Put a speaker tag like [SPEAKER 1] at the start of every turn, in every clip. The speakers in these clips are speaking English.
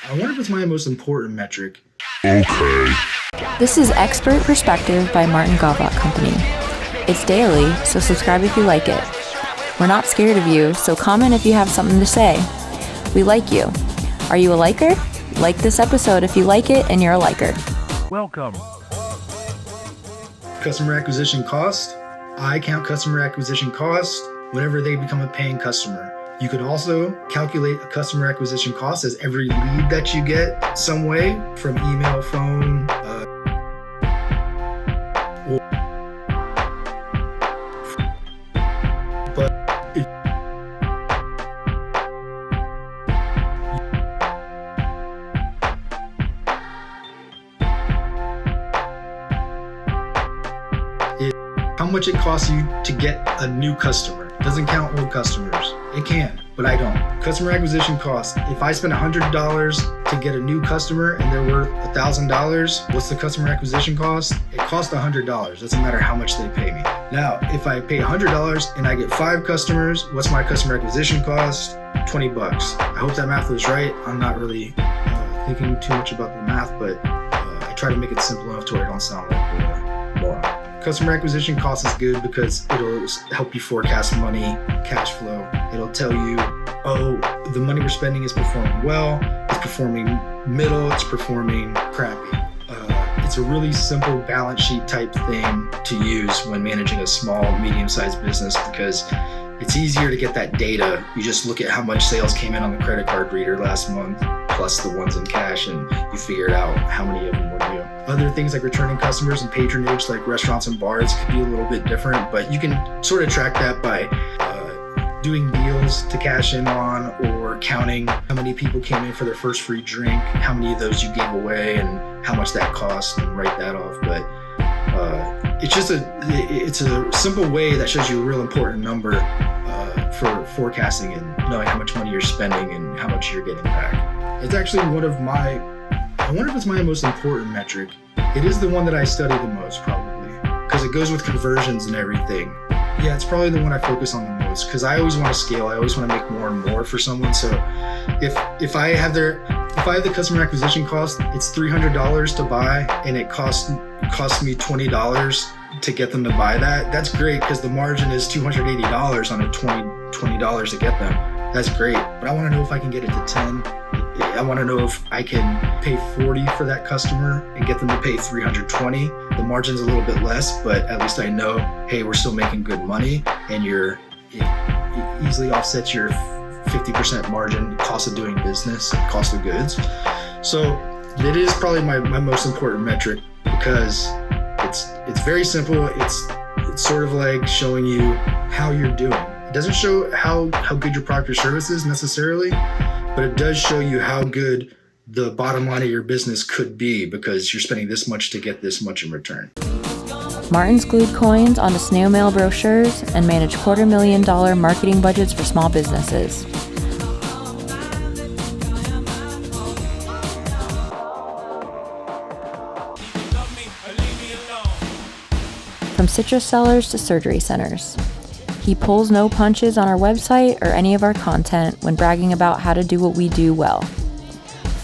[SPEAKER 1] I wonder if it's my most important metric.
[SPEAKER 2] Okay.
[SPEAKER 3] This is Expert Perspective by Martin Gavlak Company. It's daily, so subscribe if you like it. We're not scared of you, so comment if you have something to say. We like you. Are you a liker? Like this episode if you like it and you're a liker.
[SPEAKER 2] Welcome.
[SPEAKER 1] Customer acquisition cost. I count customer acquisition cost whenever they become a paying customer. You could also calculate a customer acquisition cost as every lead that you get some way, from email, phone, how much it costs you to get a new customer. It doesn't count old customers. It can, but I don't. Customer acquisition costs. If I spend $100 to get a new customer and they're worth $1,000, what's the customer acquisition cost? It costs $100. Doesn't matter how much they pay me. Now, if I pay $100 and I get 5 customers, what's my customer acquisition cost? $20. I hope that math was right. I'm not really thinking too much about the math, but I try to make it simple enough to where I don't sound like a moron. Customer acquisition cost is good because it'll help you forecast money, cash flow. It'll tell you, oh, the money we're spending is performing well, it's performing middle, it's performing crappy. It's a really simple balance sheet type thing to use when managing a small, medium-sized business because it's easier to get that data. You just look at how much sales came in on the credit card reader last month, plus the ones in cash, and you figure out how many of them were new. Other things like returning customers and patronage, like restaurants and bars, could be a little bit different, but you can sort of track that by doing deals to cash in on, or counting how many people came in for their first free drink, how many of those you gave away, and how much that cost, and write that off. But it's a simple way that shows you a real important number for forecasting and knowing how much money you're spending and how much you're getting back. It's actually I wonder if it's my most important metric. It is the one that I study the most, probably, because it goes with conversions and everything. Yeah, it's probably the one I focus on the most, because I always want to scale. I always want to make more and more for someone. So if I have the customer acquisition cost, it's $300 to buy, and it costs me $20 to get them to buy that. That's great, because the margin is $280 on a $20 to get them. That's great, but I want to know if I can get it to 10. I want to know if I can pay 40 for that customer and get them to pay 320. The margin's a little bit less, but at least I know, hey, we're still making good money, and it easily offsets your 50% margin, cost of doing business, cost of goods. So it is probably my most important metric, because it's very simple. It's sort of like showing you how you're doing. It doesn't show how good your product or service is necessarily, but it does show you how good the bottom line of your business could be, because you're spending this much to get this much in return.
[SPEAKER 3] Martin's glued coins onto snail mail brochures and manage $250,000 marketing budgets for small businesses. From citrus sellers to surgery centers. He pulls no punches on our website or any of our content when bragging about how to do what we do well.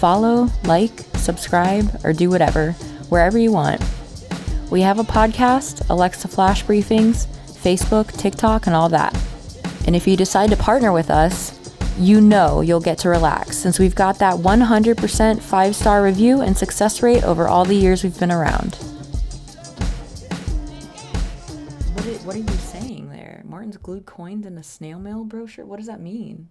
[SPEAKER 3] Follow, like, subscribe, or do whatever, wherever you want. We have a podcast, Alexa Flash Briefings, Facebook, TikTok, and all that. And if you decide to partner with us, you know you'll get to relax, since we've got that 100% 5-star review and success rate over all the years we've been around. What are you saying there? Martin's glued coins in a snail mail brochure? What does that mean?